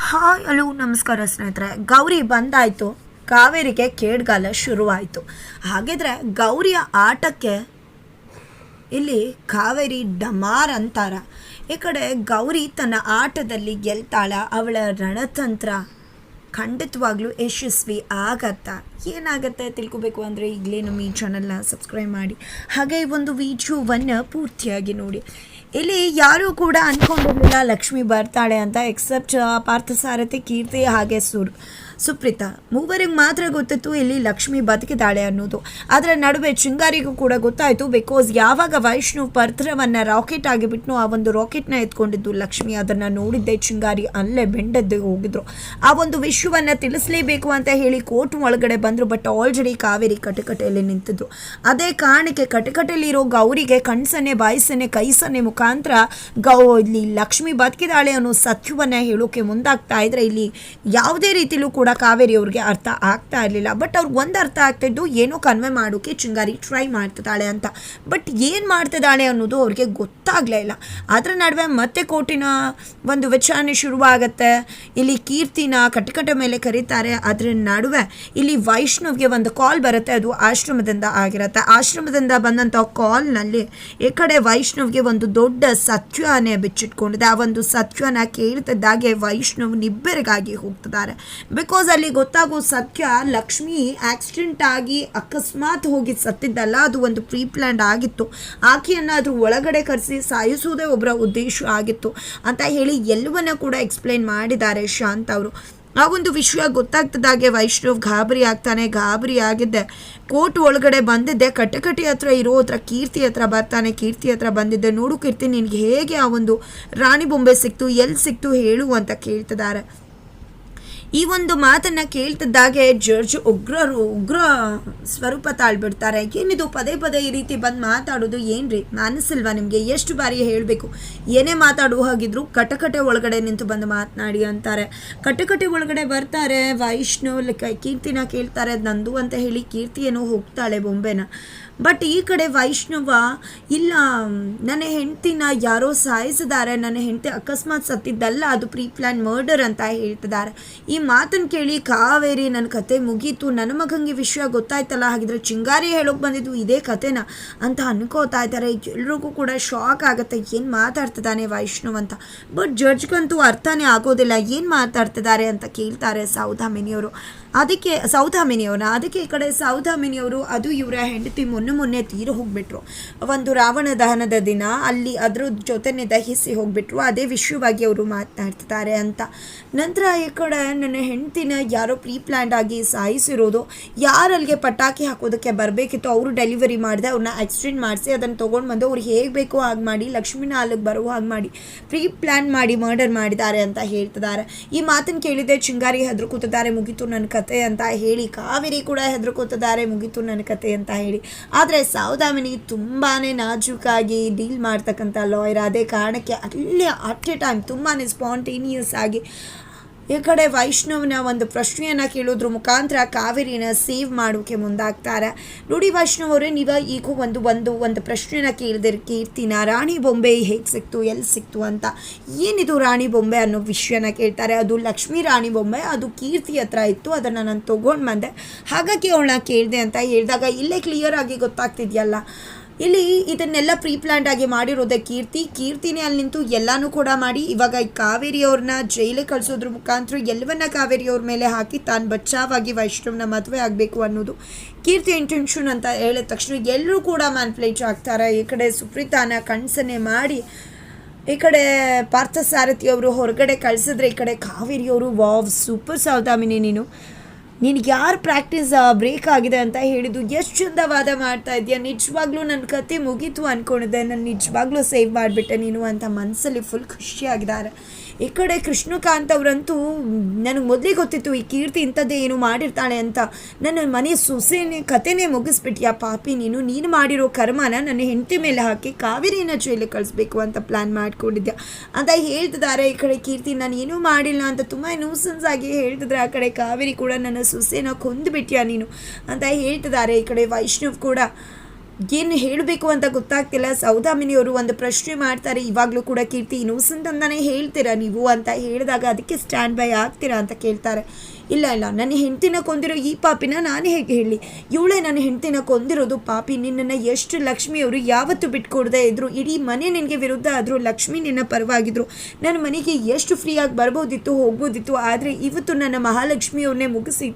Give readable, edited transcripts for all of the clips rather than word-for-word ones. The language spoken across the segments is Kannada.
ಹಾಯ್ ಹಲೋ ನಮಸ್ಕಾರ ಸ್ನೇಹಿತರೆ. ಗೌರಿ ಬಂದಾಯಿತು, ಕಾವೇರಿಗೆ ಕೇಡ್ಗಾಲ ಶುರುವಾಯಿತು. ಹಾಗಿದ್ರೆ ಗೌರಿಯ ಆಟಕ್ಕೆ ಇಲ್ಲಿ ಕಾವೇರಿ ಡಮಾರ್ ಅಂತಾರ. ಈ ಕಡೆ ಗೌರಿ ತನ್ನ ಆಟದಲ್ಲಿ ಗೆಲ್ತಾಳ. ಅವಳ ರಣತಂತ್ರ ಖಂಡಿತವಾಗ್ಲೂ ಯಶಸ್ವಿ ಆಗತ್ತಾ, ಏನಾಗತ್ತೆ ತಿಳ್ಕೊಬೇಕು ಅಂದರೆ ಈಗಲೇ ನಮ್ಮ ಈ ಚಾನಲ್ನ ಸಬ್ಸ್ಕ್ರೈಬ್ ಮಾಡಿ, ಹಾಗೆ ಈ ಒಂದು ವಿಡಿಯೋವನ್ನು ಪೂರ್ತಿಯಾಗಿ ನೋಡಿ. ಇಲ್ಲಿ ಯಾರೂ ಕೂಡ ಅಂದ್ಕೊಂಡಿರಲಿಲ್ಲ ಲಕ್ಷ್ಮಿ ಬರ್ತಾಳೆ ಅಂತ, ಎಕ್ಸೆಪ್ಟ್ ಪಾರ್ಥಸಾರಥಿ, ಕೀರ್ತಿ ಹಾಗೆ ಸುಪ್ರೀತಾ ಮೂವರಿಗೆ ಮಾತ್ರ ಗೊತ್ತಿತ್ತು ಇಲ್ಲಿ ಲಕ್ಷ್ಮಿ ಬದುಕಿದ್ದಾಳೆ ಅನ್ನೋದು. ಅದರ ನಡುವೆ ಚಿಂಗಾರಿಗೂ ಕೂಡ ಗೊತ್ತಾಯಿತು. ಬಿಕಾಸ್ ಯಾವಾಗ ವೈಷ್ಣವ್ ಪತ್ರವನ್ನು ರಾಕೆಟ್ ಆಗಿಬಿಟ್ನು, ಆ ಒಂದು ರಾಕೆಟ್ನ ಎತ್ಕೊಂಡಿದ್ದು ಲಕ್ಷ್ಮಿ. ಅದನ್ನು ನೋಡಿದ್ದೆ ಚಿಂಗಾರಿ ಅಲ್ಲೇ ಬೆಂಡದ್ದು ಹೋಗಿದ್ರು. ಆ ಒಂದು ವಿಷಯವನ್ನು ತಿಳಿಸಲೇಬೇಕು ಅಂತ ಹೇಳಿ ಕೋರ್ಟ್ ಒಳಗಡೆ ಬಂದರು. ಬಟ್ ಆಲ್ರೆಡಿ ಕಾವೇರಿ ಕಟಕಟೆಯಲ್ಲಿ ನಿಂತಿದ್ದು. ಅದೇ ಕಾರಣಕ್ಕೆ ಕಟಕಟೆಯಲ್ಲಿರೋ ಗೌರಿಗೆ ಕಣ್ಸನ್ನೆ ಬಾಯಿಸನ್ನೆ ಕೈಸನ್ನೆ ಮುಖಾಂತರ ಇಲ್ಲಿ ಲಕ್ಷ್ಮಿ ಬದುಕಿದಾಳೆ ಅನ್ನೋ ಸತ್ಯವನ್ನು ಹೇಳೋಕೆ ಮುಂದಾಗ್ತಾ ಇದ್ರೆ ಇಲ್ಲಿ ಯಾವುದೇ ರೀತಿಲೂ ಕೂಡ ಕಾವೇರಿ ಅವ್ರಿಗೆ ಅರ್ಥ ಆಗ್ತಾ ಇರಲಿಲ್ಲ. ಬಟ್ ಅವ್ರಿಗೆ ಒಂದು ಅರ್ಥ ಆಗ್ತಿದ್ದು, ಏನೋ ಕನ್ವೆ ಮಾಡೋಕೆ ಚಿಂಗಾರಿ ಟ್ರೈ ಮಾಡ್ತಿದ್ದಾಳೆ ಅಂತ. ಬಟ್ ಏನು ಮಾಡ್ತಿದ್ದಾಳೆ ಅನ್ನೋದು ಅವ್ರಿಗೆ ಗೊತ್ತಾಗಲೇ ಇಲ್ಲ. ಅದರ ನಡುವೆ ಮತ್ತೆ ಕೋರ್ಟಿನ ಒಂದು ವಿಚಾರಣೆ ಶುರುವಾಗತ್ತೆ. ಇಲ್ಲಿ ಕೀರ್ತಿನ ಕಟಕಟೆ ಮೇಲೆ ಕರೀತಾರೆ. ಅದರ ನಡುವೆ ಇಲ್ಲಿ ವೈಷ್ಣವ್ಗೆ ಒಂದು ಕಾಲ್ ಬರುತ್ತೆ. ಅದು ಆಶ್ರಮದಿಂದ ಆಗಿರುತ್ತೆ. ಆಶ್ರಮದಿಂದ ಬಂದಂಥ ಕಾಲ್ನಲ್ಲಿ ಈ ಕಡೆ ವೈಷ್ಣವ್ಗೆ ಒಂದು ದೊಡ್ಡ ಸತ್ಯನೇ ಬಿಚ್ಚಿಟ್ಕೊಂಡಿದೆ. ಆ ಒಂದು ಸತ್ಯನ ಕೇಳ್ತಿದ್ದಾಗೆ ವೈಷ್ಣವ್ ನಿಬ್ಬೆರಗಾಗಿ ಹೋಗ್ತಿದ್ದಾರೆ. ಬಿಕಾಸ್ ಅಲ್ಲಿ ಗೊತ್ತಾಗೋ ಸತ್ಯ, ಲಕ್ಷ್ಮಿ ಆಕ್ಸಿಡೆಂಟ್ ಆಗಿ ಅಕಸ್ಮಾತ್ ಹೋಗಿ ಸತ್ತಿದ್ದಲ್ಲ, ಅದು ಒಂದು ಪ್ರೀ ಪ್ಲ್ಯಾನ್ಡ್ ಆಗಿತ್ತು. ಆಕೆಯನ್ನು ಅದ್ರ ಒಳಗಡೆ ಕರೆಸಿ ಸಾಯಿಸುವುದೇ ಒಬ್ಬರ ಉದ್ದೇಶ ಆಗಿತ್ತು ಅಂತ ಹೇಳಿ ಎಲ್ಲವನ್ನ ಕೂಡ ಎಕ್ಸ್ಪ್ಲೈನ್ ಮಾಡಿದ್ದಾರೆ ಶಾಂತ್ ಅವರು. ಆ ಒಂದು ವಿಷಯ ಗೊತ್ತಾಗ್ತದಾಗೆ ವೈಷ್ಣವ್ ಗಾಬರಿ ಆಗ್ತಾನೆ. ಗಾಬರಿ ಆಗಿದ್ದೆ ಕೋರ್ಟ್ ಒಳಗಡೆ ಬಂದಿದ್ದೆ. ಕಟಕಟಿ ಹತ್ರ ಇರೋ ಹತ್ರ ಕೀರ್ತಿ ಹತ್ರ ಬರ್ತಾನೆ. ಕೀರ್ತಿ ಹತ್ರ ಬಂದಿದ್ದೆ. ನೋಡು ಕೀರ್ತಿ, ನಿನಗೆ ಹೇಗೆ ಆ ಒಂದು ರಾಣಿ ಬೊಂಬೆ ಸಿಕ್ತು, ಎಲ್ಲಿ ಸಿಕ್ತು ಹೇಳು ಅಂತ ಕೇಳ್ತಿದ್ದಾರೆ. ಈ ಒಂದು ಮಾತನ್ನು ಕೇಳ್ತಿದ್ದಾಗೆ ಜಡ್ಜ್ ಉಗ್ರ ಸ್ವರೂಪ ತಾಳ್ಬಿಡ್ತಾರೆ. ಏನಿದು ಪದೇ ಪದೇ ಈ ರೀತಿ ಬಂದು ಮಾತಾಡೋದು, ಏನ್ರಿ ಅನಿಸಿಲ್ವಾ ನಿಮಗೆ? ಎಷ್ಟು ಬಾರಿ ಹೇಳಬೇಕು, ಏನೇ ಮಾತಾಡುವ ಹಾಗಿದ್ರು ಕಟಕಟೆ ಒಳಗಡೆ ನಿಂತು ಬಂದು ಮಾತನಾಡಿ ಅಂತಾರೆ. ಕಟಕಟೆ ಒಳಗಡೆ ಬರ್ತಾರೆ. ವೈಷ್ಣವ್ ಕೀರ್ತಿನ ಕೇಳ್ತಾರೆ, ಅದು ನಂದು ಅಂತ ಹೇಳಿ ಕೀರ್ತಿ ಏನೋ ಹೋಗ್ತಾಳೆ ಬೊಂಬೆನ. ಬಟ್ ಈ ಕಡೆ ವೈಷ್ಣವ, ಇಲ್ಲ ನನ್ನ ಹೆಂಡ್ತಿನ ಯಾರೋ ಸಾಯಿಸಿದ್ದಾರೆ, ನನ್ನ ಹೆಂಡತಿ ಅಕಸ್ಮಾತ್ ಸತ್ತಿದ್ದಲ್ಲ, ಅದು ಪ್ರೀ ಪ್ಲ್ಯಾನ್ ಮರ್ಡರ್ ಅಂತ ಹೇಳ್ತಿದ್ದಾರೆ. ಈ ಮಾತನ್ನು ಕೇಳಿ ಕಾವೇರಿ, ನನ್ನ ಕತೆ ಮುಗೀತು, ನನ್ನ ಮಗಂಗೆ ವಿಷಯ ಗೊತ್ತಾಯ್ತಲ್ಲ, ಹಾಗಿದ್ರೆ ಚಿಂಗಾರಿ ಹೇಳೋಕೆ ಬಂದಿದ್ದು ಇದೇ ಕತೆನ ಅಂತ ಅನ್ಕೋತಾ ಇದ್ದಾರೆ. ಎಲ್ರಿಗೂ ಕೂಡ ಶಾಕ್ ಆಗುತ್ತೆ, ಏನು ಮಾತಾಡ್ತಿದ್ದಾನೆ ವೈಷ್ಣವ್ ಅಂತ. ಬಟ್ ಜಡ್ಜ್ಗಂತೂ ಅರ್ಥನೇ ಆಗೋದಿಲ್ಲ ಏನು ಮಾತಾಡ್ತಿದ್ದಾರೆ ಅಂತ ಕೇಳ್ತಾರೆ ಸೌಧಾಮಿನಿಯವರು. ಅದಕ್ಕೆ ಈ ಕಡೆ ಸೌಧಾಮಿನಿಯವರು, ಅದು ಇವರ ಹೆಂಡತಿ ಮೊನ್ನೆ ತೀರು ಹೋಗ್ಬಿಟ್ರು. ಒಂದು ರಾವಣ ದಹನದ ದಿನ ಅಲ್ಲಿ ಅದ್ರ ಜೊತೆನೆ ದಹಿಸಿ ಹೋಗ್ಬಿಟ್ರು. ಅದೇ ವಿಷಯವಾಗಿ ಅವರು ಮಾತನಾಡ್ತಿದ್ದಾರೆ ಅಂತ. ನಂತರ ಈ ಕಡೆ ನನ್ನ ಹೆಂಡತಿನ ಯಾರೋ ಪ್ರೀ ಪ್ಲ್ಯಾನ್ಡ್ ಆಗಿ ಸಾಯಿಸಿರೋದು, ಯಾರಲ್ಲಿಗೆ ಪಟಾಕಿ ಹಾಕೋದಕ್ಕೆ ಬರಬೇಕಿತ್ತು ಅವರು ಡೆಲಿವರಿ ಮಾಡಿದೆ, ಅವ್ರನ್ನ ಆಕ್ಸಿಡೆಂಟ್ ಮಾಡಿಸಿ ಅದನ್ನು ತೊಗೊಂಡು ಬಂದು ಅವ್ರು ಹೇಗೆ ಬೇಕೋ ಹಾಗೆ ಮಾಡಿ ಲಕ್ಷ್ಮಿನ ಅಲ್ಲಿಗೆ ಬರುವ ಹಾಗೆ ಮಾಡಿ ಪ್ರೀ ಪ್ಲ್ಯಾನ್ ಮಾಡಿ ಮರ್ಡರ್ ಮಾಡಿದ್ದಾರೆ ಅಂತ ಹೇಳ್ತಿದ್ದಾರೆ. ಈ ಮಾತನ್ನು ಕೇಳಿದೆ ಚಿಂಗಾರಿ ಹೆದರ್ಕೋತಿದ್ದಾರೆ, ಮುಗೀತು ನನ್ನ ಕತೆ ಅಂತ ಹೇಳಿ. ಕಾವೇರಿ ಕೂಡ ಹೆದರ್ಕೋತಿದ್ದಾರೆ, ಮುಗೀತು ನನ್ನ ಕತೆ ಅಂತ ಹೇಳಿ. ಆದರೆ ಸೌಧಾಮಿನಿ ತುಂಬಾ ನಾಜೂಕಾಗಿ ಡೀಲ್ ಮಾಡ್ತಕ್ಕಂಥ ಲಾಯರ್. ಅದೇ ಕಾರಣಕ್ಕೆ ಅಲ್ಲೇ ಅಟ್ ಎ ಟೈಮ್ ತುಂಬಾ ಸ್ಪಾಂಟೇನಿಯಸ್ ಆಗಿ ಈ ಕಡೆ ವೈಷ್ಣವ್ನ ಒಂದು ಪ್ರಶ್ನೆಯನ್ನು ಕೇಳೋದ್ರ ಮುಖಾಂತರ ಕಾವೇರಿನ ಸೇವ್ ಮಾಡೋಕ್ಕೆ ಮುಂದಾಗ್ತಾರೆ. ನೋಡಿ ವೈಷ್ಣವ್ ಅವರೇ, ನೀವು ಈಗ ಒಂದು ಪ್ರಶ್ನೆನ ಕೇಳಿದಿರಿ, ಕೀರ್ತಿನ ರಾಣಿ ಬೊಂಬೆ ಹೇಗೆ ಸಿಕ್ತು, ಎಲ್ಲಿ ಸಿಕ್ತು ಅಂತ. ಏನಿದು ರಾಣಿ ಬೊಂಬೆ ಅನ್ನೋ ವಿಷಯನ ಕೇಳ್ತಾರೆ. ಅದು ಲಕ್ಷ್ಮೀ ರಾಣಿ ಬೊಂಬೆ, ಅದು ಕೀರ್ತಿ ಹತ್ರ ಇತ್ತು, ಅದನ್ನು ನಾನು ತೊಗೊಂಡು ಬಂದೆ, ಹಾಗಾಗಿ ಅವಳನ್ನ ಕೇಳಿದೆ ಅಂತ ಹೇಳಿದಾಗ ಇಲ್ಲೇ ಕ್ಲಿಯರ್ ಆಗಿ ಗೊತ್ತಾಗ್ತಿದೆಯಲ್ಲ, ಇಲ್ಲಿ ಇದನ್ನೆಲ್ಲ ಪ್ರೀ ಪ್ಲ್ಯಾನ್ಡ್ ಆಗಿ ಮಾಡಿರೋದೆ ಕೀರ್ತಿನೇ ಅಲ್ಲಿ ನಿಂತು ಎಲ್ಲನೂ ಕೂಡ ಮಾಡಿ ಇವಾಗ ಕಾವೇರಿಯವ್ರನ್ನ ಜೈಲಿಗೆ ಕಳಿಸೋದ್ರ ಮುಖಾಂತರ ಎಲ್ಲವನ್ನ ಕಾವೇರಿಯವ್ರ ಮೇಲೆ ಹಾಕಿ ತಾನು ಬಚಾವಾಗಿ ವೈಷ್ಣವ್ನ ಮದುವೆ ಆಗಬೇಕು ಅನ್ನೋದು ಕೀರ್ತಿ ಇಂಟೆನ್ಷನ್ ಅಂತ ಹೇಳಿದ ತಕ್ಷಣ ಎಲ್ಲರೂ ಕೂಡ ಮ್ಯಾನ್ಪ್ಲೇಟ್ ಆಗ್ತಾರೆ. ಈ ಕಡೆ ಸುಪ್ರೀತಾನ ಕಣ್ಸನ್ನೆ ಮಾಡಿ ಈ ಕಡೆ ಪಾರ್ಥಸಾರಥಿ ಅವರು ಹೊರಗಡೆ ಕಳಿಸಿದ್ರೆ, ಈ ಕಡೆ ಕಾವೇರಿಯವರು, ವಾವ್ ಸೂಪರ್ ಸೌಧಾಮಿನಿ, ನಿನಗೆ ಯಾರು ಪ್ರಾಕ್ಟೀಸ್ ಬ್ರೇಕ್ ಆಗಿದೆ ಅಂತ ಹೇಳಿದ್ದು, ಎಷ್ಟು ಚಂದ ವಾದ ಮಾಡ್ತಾ ಇದೆಯಾ, ನಿಜವಾಗ್ಲೂ ನನ್ನ ಕತೆ ಮುಗೀತು ಅಂದ್ಕೊಂಡಿದ್ದೆ, ನಾನು ನಿಜವಾಗ್ಲೂ ಸೇವ್ ಮಾಡಿಬಿಟ್ಟೆ ನೀನು ಅಂತ ಮನಸ್ಸಲ್ಲಿ ಫುಲ್ ಖುಷಿಯಾಗಿದ್ದಾರೆ. ಈ ಕಡೆ ಕೃಷ್ಣಕಾಂತ್ ಅವರಂತೂ, ನನಗೆ ಮೊದಲೇ ಗೊತ್ತಿತ್ತು ಈ ಕೀರ್ತಿ ಇಂಥದ್ದೇ ಏನು ಮಾಡಿರ್ತಾಳೆ ಅಂತ, ನನ್ನ ಮನೆ ಸೊಸೆನೇ ಕತೆನೇ ಮುಗಿಸ್ಬಿಟ್ಟಿಯಾ ಪಾಪಿ ನೀನು ಮಾಡಿರೋ ಕರ್ಮನ ನನ್ನ ಹೆಂಡತಿ ಮೇಲೆ ಹಾಕಿ ಕಾವೇರಿನ ಜೈಲಿಗೆ ಕಳಿಸ್ಬೇಕು ಅಂತ ಪ್ಲ್ಯಾನ್ ಮಾಡ್ಕೊಂಡಿದ್ಯಾ ಅಂತ ಹೇಳ್ತಿದ್ದಾರೆ. ಈ ಕಡೆ ಕೀರ್ತಿ ನಾನು ಏನೂ ಮಾಡಿಲ್ಲ ಅಂತ ತುಂಬ ನ್ಯೂಸೆನ್ಸ್ ಆಗಿ ಹೇಳ್ತಿದ್ರೆ, ಆ ಕಡೆ ಕಾವೇರಿ ಕೂಡ ನನ್ನ ಸೊಸೆನ ಕೊಂದುಬಿಟ್ಯಾ ನೀನು ಅಂತ ಹೇಳ್ತಿದ್ದಾರೆ. ಈ ಕಡೆ ವೈಷ್ಣವ್ ಕೂಡ ಏನು ಹೇಳಬೇಕು ಅಂತ ಗೊತ್ತಾಗ್ತಿಲ್ಲ. ಸೌದಾಮಿನಿಯವರು ಒಂದು ಪ್ರಶ್ನೆ ಮಾಡ್ತಾರೆ, ಇವಾಗಲೂ ಕೂಡ ಕೀರ್ತಿ ಇನ್ನೋಸೆಂಟ್ ಅಂತಾನೆ ಹೇಳ್ತೀರಾ ನೀವು ಅಂತ ಹೇಳಿದಾಗ ಅದಕ್ಕೆ ಸ್ಟ್ಯಾಂಡ್ ಬೈ ಆಗ್ತೀರಾ ಅಂತ ಕೇಳ್ತಾರೆ. ಇಲ್ಲ ನನ್ನ ಹೆಂಡ್ತಿನ ಕೊಂದಿರೋ ಈ ಪಾಪಿನ ನಾನು ಹೇಗೆ ಹೇಳಿ, ಇವಳೇ ನನ್ನ ಹೆಂಡ್ತಿನ ಕೊಂದಿರೋದು ಪಾಪಿ. ನಿನ್ನನ್ನು ಎಷ್ಟು ಲಕ್ಷ್ಮಿಯವರು ಯಾವತ್ತೂ ಬಿಟ್ಕೊಡದೆ ಇದ್ರು, ಇಡೀ ಮನೆ ನಿನಗೆ ವಿರುದ್ಧ ಆದರೂ ಲಕ್ಷ್ಮಿ ನಿನ್ನ ಪರವಾಗಿದ್ರು. ನನ್ನ ಮನೆಗೆ ಎಷ್ಟು ಫ್ರೀಯಾಗಿ ಬರ್ಬೋದಿತ್ತು ಹೋಗ್ಬೋದಿತ್ತು, ಆದರೆ ಇವತ್ತು ನನ್ನ ಮಹಾಲಕ್ಷ್ಮಿಯವ್ರನ್ನೇ ಮುಗಿಸಿ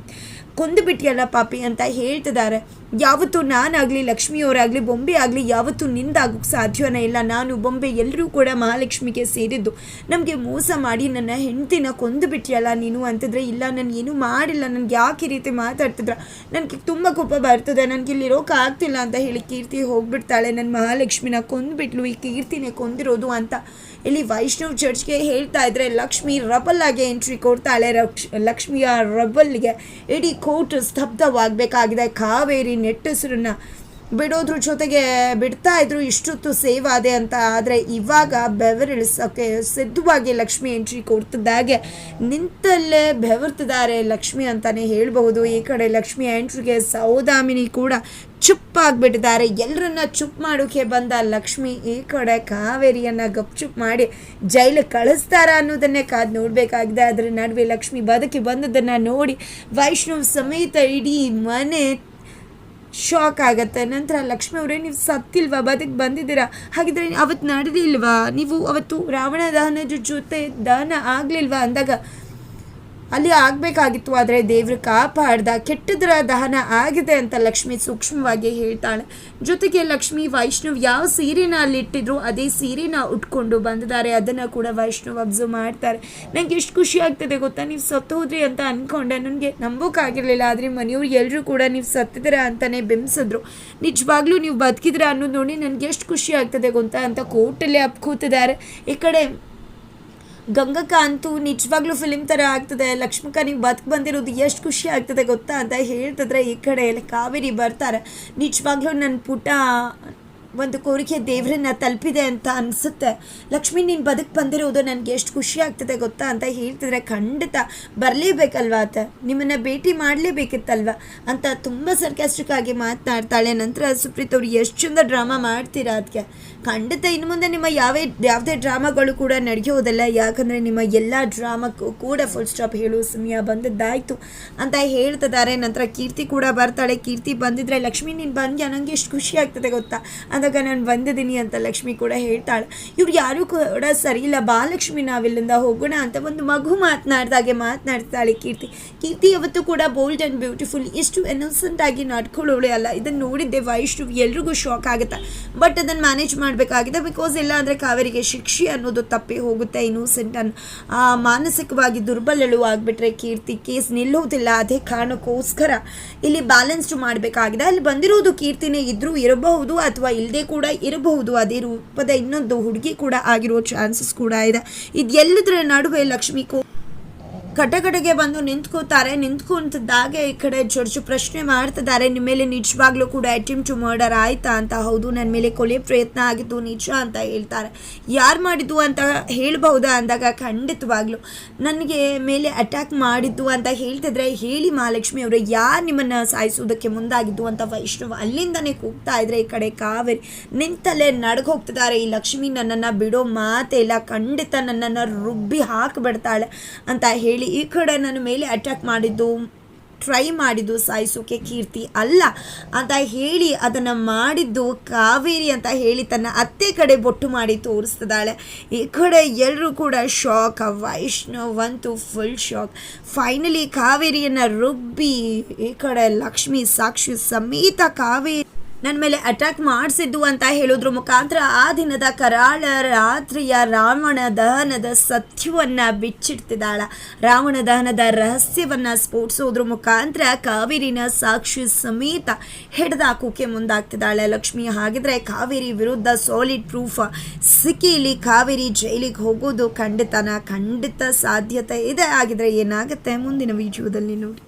ಕೊಂದುಬಿಟ್ಟಿಯಲ್ಲ ಪಾಪಿ ಅಂತ ಹೇಳ್ತಿದ್ದಾರೆ. ಯಾವತ್ತೂ ನಾನಾಗಲಿ ಲಕ್ಷ್ಮಿಯವರಾಗಲಿ ಬೊಂಬೆ ಆಗಲಿ ಯಾವತ್ತೂ ನಿಂದಾಗೋಕ್ಕೆ ಸಾಧ್ಯವೇ ಇಲ್ಲ. ನಾನು ಬೊಂಬೆ ಎಲ್ಲರೂ ಕೂಡ ಮಹಾಲಕ್ಷ್ಮಿಗೆ ಸೇರಿದ್ದು. ನಮಗೆ ಮೋಸ ಮಾಡಿ ನನ್ನ ಹೆಂಡ್ತಿನ ಕೊಂದುಬಿಟ್ಟಿಯಲ್ಲ ನೀನು ಅಂತಿದ್ರೆ, ಇಲ್ಲ ನಾನು ಏನೂ ಮಾಡಿಲ್ಲ, ನನಗೆ ಯಾಕೆ ಈ ರೀತಿ ಮಾತಾಡ್ತಿದ್ರ, ನನಗೆ ತುಂಬ ಕೋಪ ಬರ್ತದೆ, ನನಗೆ ಇಲ್ಲಿರೋಕೆ ಆಗ್ತಿಲ್ಲ ಅಂತ ಹೇಳಿ ಕೀರ್ತಿ ಹೋಗ್ಬಿಡ್ತಾಳೆ. ನನ್ನ ಮಹಾಲಕ್ಷ್ಮಿನ ಕೊಂದುಬಿಟ್ಲು, ಈ ಕೀರ್ತಿನೇ ಕೊಂದಿರೋದು ಅಂತ ಇಲ್ಲಿ ವೈಷ್ಣವ್ ಚರ್ಚ್ಗೆ ಹೇಳ್ತಾ ಇದ್ರೆ ಲಕ್ಷ್ಮಿ ರಬಲ್ಲಾಗೆ ಎಂಟ್ರಿ ಕೊಡ್ತಾಳೆ. ಲಕ್ಷ್ಮಿಯ ರಬಲ್ಗೆ ಇಡೀ ಕೋರ್ಟ್ ಸ್ತಬ್ಧವಾಗಬೇಕಾಗಿದೆ. ಕಾವೇರಿ ನೆಟ್ಟಸರನ್ನ ಬಿಡೋದ್ರ ಜೊತೆಗೆ ಬಿಡ್ತಾ ಇದ್ರು ಇಷ್ಟೊತ್ತು ಸೇವ್ ಆದೆ ಅಂತ. ಆದರೆ ಇವಾಗ ಬೆವರಿಳಿಸೋಕ್ಕೆ ಸಿದ್ಧವಾಗಿ ಲಕ್ಷ್ಮಿ ಎಂಟ್ರಿ ಕೊಡ್ತಿದ್ದಾಗೆ ನಿಂತಲ್ಲೇ ಬೆವರ್ತಿದ್ದಾರೆ ಲಕ್ಷ್ಮಿ ಅಂತಲೇ ಹೇಳಬಹುದು. ಈ ಕಡೆ ಲಕ್ಷ್ಮಿ ಎಂಟ್ರಿಗೆ ಸೌದಾಮಿನಿ ಕೂಡ ಚುಪ್ಪಾಗ್ಬಿಟ್ಟಿದ್ದಾರೆ. ಎಲ್ಲರನ್ನ ಚುಪ್ ಮಾಡೋಕ್ಕೆ ಬಂದ ಲಕ್ಷ್ಮಿ ಈ ಕಡೆ ಕಾವೇರಿಯನ್ನು ಗಪ್ಚುಪ್ ಮಾಡಿ ಜೈಲಿಗೆ ಕಳಿಸ್ತಾರ ಅನ್ನೋದನ್ನೇ ಕಾದು ನೋಡಬೇಕಾಗಿದೆ. ಅದರ ನಡುವೆ ಲಕ್ಷ್ಮಿ ಬದುಕಿ ಬಂದದನ್ನು ನೋಡಿ ವೈಷ್ಣವ್ ಸಮೇತ ಇಡೀ ಮನೆ ಶಾಕ್ ಆಗುತ್ತೆ. ನಂತರ ಲಕ್ಷ್ಮಿ ಅವರೇ, ನೀವು ಸತ್ತಿಲ್ವಾ, ಬದುಕಿ ಬಂದಿದ್ದೀರಾ, ಹಾಗಿದ್ರೆ ಅವತ್ತು ನಡೆದಿಲ್ವಾ, ನೀವು ಅವತ್ತು ರಾವಣ ದಹನದ ಜೊತೆ ದಹನ ಆಗಲಿಲ್ವಾ ಅಂದಾಗ ಅಲ್ಲಿ ಆಗಬೇಕಾಗಿತ್ತು, ಆದರೆ ದೇವರು ಕಾಪಾಡ್ದ, ಕೆಟ್ಟದರ ದಹನ ಆಗಿದೆ ಅಂತ ಲಕ್ಷ್ಮಿ ಸೂಕ್ಷ್ಮವಾಗಿ ಹೇಳ್ತಾಳೆ. ಜೊತೆಗೆ ಲಕ್ಷ್ಮಿ ವೈಷ್ಣವ್ ಯಾವ ಸೀರೆನ ಅಲ್ಲಿಟ್ಟಿದ್ರು ಅದೇ ಸೀರೆನ ಉಟ್ಕೊಂಡು ಬಂದಿದ್ದಾರೆ. ಅದನ್ನು ಕೂಡ ವೈಷ್ಣವ್ ಅಬ್ಸರ್ವ್ ಮಾಡ್ತಾರೆ. ನನಗೆ ಎಷ್ಟು ಖುಷಿ ಆಗ್ತದೆ ಗೊತ್ತಾ, ನೀವು ಸತ್ತು ಹೋದ್ರಿ ಅಂತ ಅಂದ್ಕೊಂಡೆ, ನನಗೆ ನಂಬೋಕ್ಕಾಗಿರಲಿಲ್ಲ, ಆದರೆ ಮನೆಯವ್ರು ಎಲ್ಲರೂ ಕೂಡ ನೀವು ಸತ್ತಿದ್ದೀರಾ ಅಂತಲೇ ಬಿಂಬಿಸಿದ್ರು. ನಿಜವಾಗ್ಲೂ ನೀವು ಬದುಕಿದ್ರೆ ಅನ್ನೋದು ನೋಡಿ ನನಗೆ ಎಷ್ಟು ಖುಷಿ ಆಗ್ತದೆ ಗೊತ್ತಾ ಅಂತ ಕೋರ್ಟಲ್ಲೇ ಅಪ್ಕೂತಿದ್ದಾರೆ. ಈ ಕಡೆ ಗಂಗಕ್ಕ ಅಂತೂ ನಿಜವಾಗ್ಲೂ ಫಿಲಿಮ್ ಥರ ಆಗ್ತದೆ, ಲಕ್ಷ್ಮಕ್ಕ ನೀವು ಬದುಕು ಬಂದಿರೋದು ಎಷ್ಟು ಖುಷಿ ಆಗ್ತದೆ ಗೊತ್ತಾ ಅಂತ ಹೇಳ್ತಿದ್ರೆ ಈ ಕಡೆ ಕಾವೇರಿ ಬರ್ತಾರೆ. ನಿಜವಾಗ್ಲೂ ನನ್ನ ಪುಟ್ಟ ಒಂದು ಕೋರಿಕೆ ದೇವರನ್ನ ತಲುಪಿದೆ ಅಂತ ಅನಿಸುತ್ತೆ. ಲಕ್ಷ್ಮಿ ನೀನು ಬದುಕು ಬಂದಿರೋದು ನನಗೆ ಎಷ್ಟು ಖುಷಿ ಆಗ್ತದೆ ಗೊತ್ತಾ ಅಂತ ಹೇಳ್ತಿದ್ರೆ, ಖಂಡಿತ ಬರಲೇಬೇಕಲ್ವ ಆತ, ನಿಮ್ಮನ್ನು ಭೇಟಿ ಮಾಡಲೇಬೇಕಿತ್ತಲ್ವ ಅಂತ ತುಂಬ ಸರ್ಕಾಸ್ಟಿಕ್ ಆಗಿ ಮಾತನಾಡ್ತಾಳೆ. ನಂತರ ಸುಪ್ರೀತ್ ಅವರು ಎಷ್ಟು ಚಂದ ಡ್ರಾಮಾ ಮಾಡ್ತೀರಾ ಅದಕ್ಕೆ, ಖಂಡಿತ ಇನ್ನು ಮುಂದೆ ನಿಮ್ಮ ಯಾವುದೇ ಡ್ರಾಮಾಗಳು ಕೂಡ ನಡೆಯೋದಿಲ್ಲ, ಯಾಕಂದರೆ ನಿಮ್ಮ ಎಲ್ಲ ಡ್ರಾಮಕ್ಕೂ ಕೂಡ ಫುಲ್ ಸ್ಟಾಪ್ ಹೇಳುವ ಸಮಯ ಬಂದದ್ದಾಯಿತು ಅಂತ ಹೇಳ್ತಿದ್ದಾರೆ. ನಂತರ ಕೀರ್ತಿ ಕೂಡ ಬರ್ತಾಳೆ. ಕೀರ್ತಿ ಬಂದಿದ್ರೆ, ಲಕ್ಷ್ಮಿ ನೀನು ಬಂದ್ಯಾ, ನನಗೆ ಎಷ್ಟು ಖುಷಿ ಆಗ್ತದೆ ಗೊತ್ತಾ ಅಂದಾಗ ನಾನು ಬಂದಿದ್ದೀನಿ ಅಂತ ಲಕ್ಷ್ಮಿ ಕೂಡ ಹೇಳ್ತಾಳೆ. ಇವ್ರು ಯಾರೂ ಕೂಡ ಸರಿ ಇಲ್ಲ, ಬಾಲಕ್ಷ್ಮಿ ನಾವಿಲ್ಲಿಂದ ಹೋಗೋಣ ಅಂತ ಒಂದು ಮಗು ಮಾತನಾಡ್ತಾಳೆ ಕೀರ್ತಿ ಯಾವತ್ತೂ ಕೂಡ ಬೋಲ್ಡ್ ಆ್ಯಂಡ್ ಬ್ಯೂಟಿಫುಲ್, ಎಷ್ಟು ಇನ್ನೋಸೆಂಟ್ ಆಗಿ ನಡ್ಕೊಳ್ಳೋಳೆ ಅಲ್ಲ. ಇದನ್ನು ನೋಡಿದ್ದೆ ವೈಷ್ಣವ್ ಎಲ್ರಿಗೂ ಶಾಕ್ ಆಗುತ್ತೆ, ಬಟ್ ಅದನ್ನು ಮ್ಯಾನೇಜ್ ಮಾಡಬೇಕಾಗಿದೆ. ಬಿಕಾಸ್ ಇಲ್ಲ ಅಂದರೆ ಕಾವೇರಿಗೆ ಶಿಕ್ಷೆ ಅನ್ನೋದು ತಪ್ಪಿ ಹೋಗುತ್ತೆ. ಇನ್ನೋಸೆಂಟ್ ಮಾನಸಿಕವಾಗಿ ದುರ್ಬಲಳು ಆಗಿಬಿಟ್ರೆ ಕೀರ್ತಿ ಕೇಸ್ ನಿಲ್ಲೋದಿಲ್ಲ. ಅದೇ ಕಾರಣಕ್ಕೋಸ್ಕರ ಇಲ್ಲಿ ಬ್ಯಾಲೆನ್ಸ್ಡ್ ಮಾಡಬೇಕಾಗಿದೆ. ಅಲ್ಲಿ ಬಂದಿರೋದು ಕೀರ್ತಿನೇ ಇದ್ರೂ ಇರಬಹುದು ಅಥವಾ ಇಲ್ಲದೆ ಕೂಡ ಇರಬಹುದು, ಅದೇ ರೂಪದ ಇನ್ನೊಂದು ಹುಡುಗಿ ಕೂಡ ಆಗಿರೋ ಚಾನ್ಸಸ್ ಕೂಡ ಇದೆ. ಇದೆಲ್ಲದರ ನಡುವೆ ಲಕ್ಷ್ಮಿ ಕಟಕಟಗೆ ಬಂದು ನಿಂತ್ಕೊಂತಿದ್ದಾಗೆ ಈ ಕಡೆ ಜಡ್ಜು ಪ್ರಶ್ನೆ ಮಾಡ್ತಿದ್ದಾರೆ, ನಿಮ್ಮ ಮೇಲೆ ನಿಜವಾಗ್ಲೂ ಕೂಡ ಅಟೆಂಪ್ಟ್ ಟು ಮರ್ಡರ್ ಆಯ್ತಾ ಅಂತ. ಹೌದು, ನನ್ನ ಮೇಲೆ ಕೊಲೆ ಪ್ರಯತ್ನ ಆಗಿದ್ದು ನಿಜ ಅಂತ ಹೇಳ್ತಾರೆ. ಯಾರು ಮಾಡಿದ್ದು ಅಂತ ಹೇಳ್ಬಹುದಾ ಅಂದಾಗ, ಖಂಡಿತವಾಗ್ಲೂ ನನಗೆ ಮೇಲೆ ಅಟ್ಯಾಕ್ ಮಾಡಿದ್ದು ಅಂತ ಹೇಳ್ತಿದ್ರೆ, ಹೇಳಿ ಮಹಾಲಕ್ಷ್ಮಿ ಅವರೇ ಯಾರು ನಿಮ್ಮನ್ನು ಸಾಯಿಸೋದಕ್ಕೆ ಮುಂದಾಗಿದ್ದು ಅಂತ ವೈಷ್ಣವ್ ಅಲ್ಲಿಂದನೇ ಕೂಗ್ತಾ ಇದ್ರೆ ಈ ಕಡೆ ಕಾವೇರಿ ನಿಂತಲ್ಲೇ ಹೋಗ್ತಿದ್ದಾರೆ. ಈ ಲಕ್ಷ್ಮಿ ನನ್ನನ್ನು ಬಿಡೋ ಮಾತೇ ಇಲ್ಲ, ಖಂಡಿತ ನನ್ನನ್ನು ರುಬ್ಬಿ ಹಾಕಿಬಿಡ್ತಾಳೆ ಅಂತ ಹೇಳಿ ಈ ಕಡೆ ನನ್ನ ಮೇಲೆ ಅಟ್ಯಾಕ್ ಟ್ರೈ ಮಾಡಿದ್ದು ಸಾಯಿಸೋಕೆ ಕೀರ್ತಿ ಅಲ್ಲ ಅಂತ ಹೇಳಿ ಅದನ್ನು ಮಾಡಿದ್ದು ಕಾವೇರಿ ಅಂತ ಹೇಳಿ ತನ್ನ ಅತ್ತೆ ಕಡೆ ಬೊಟ್ಟು ಮಾಡಿ ತೋರಿಸ್ತಿದ್ದಾಳೆ. ಈ ಕಡೆ ಎಲ್ಲರೂ ಕೂಡ ಶಾಕ್, ವೈಷ್ಣವ್ ಅಂತೂ ಫುಲ್ ಶಾಕ್. ಫೈನಲಿ ಕಾವೇರಿಯನ್ನು ರುಬ್ಬಿ ಈ ಕಡೆ ಲಕ್ಷ್ಮಿ ಸಾಕ್ಷಿ ಸಮೇತ ಕಾವೇರಿ ನನ್ನ ಮೇಲೆ ಅಟ್ಯಾಕ್ ಮಾಡಿಸಿದ್ದು ಅಂತ ಹೇಳೋದ್ರ ಮುಖಾಂತರ ಆ ದಿನದ ಕರಾಳ ರಾತ್ರಿಯ ರಾವಣ ದಹನದ ಸತ್ಯವನ್ನು ಬಿಚ್ಚಿಡ್ತಿದ್ದಾಳ. ರಾವಣ ದಹನದ ರಹಸ್ಯವನ್ನು ಸ್ಫೋಟಿಸೋದ್ರ ಮುಖಾಂತರ ಕಾವೇರಿನ ಸಾಕ್ಷಿ ಸಮೇತ ಹಿಡಿದಾಕೋಕೆ ಮುಂದಾಗ್ತಿದ್ದಾಳೆ ಲಕ್ಷ್ಮಿ. ಹಾಗಿದ್ರೆ ಕಾವೇರಿ ವಿರುದ್ಧ ಸಾಲಿಡ್ ಪ್ರೂಫ್ ಸಿಕ್ಕಿ ಇಲ್ಲಿ ಕಾವೇರಿ ಜೈಲಿಗೆ ಹೋಗೋದು ಖಂಡಿತ ಸಾಧ್ಯತೆ ಇದೆ. ಆಗಿದ್ರೆ ಏನಾಗುತ್ತೆ ಮುಂದಿನ ವಿಡಿಯೋದಲ್ಲಿ ನೋಡಿ.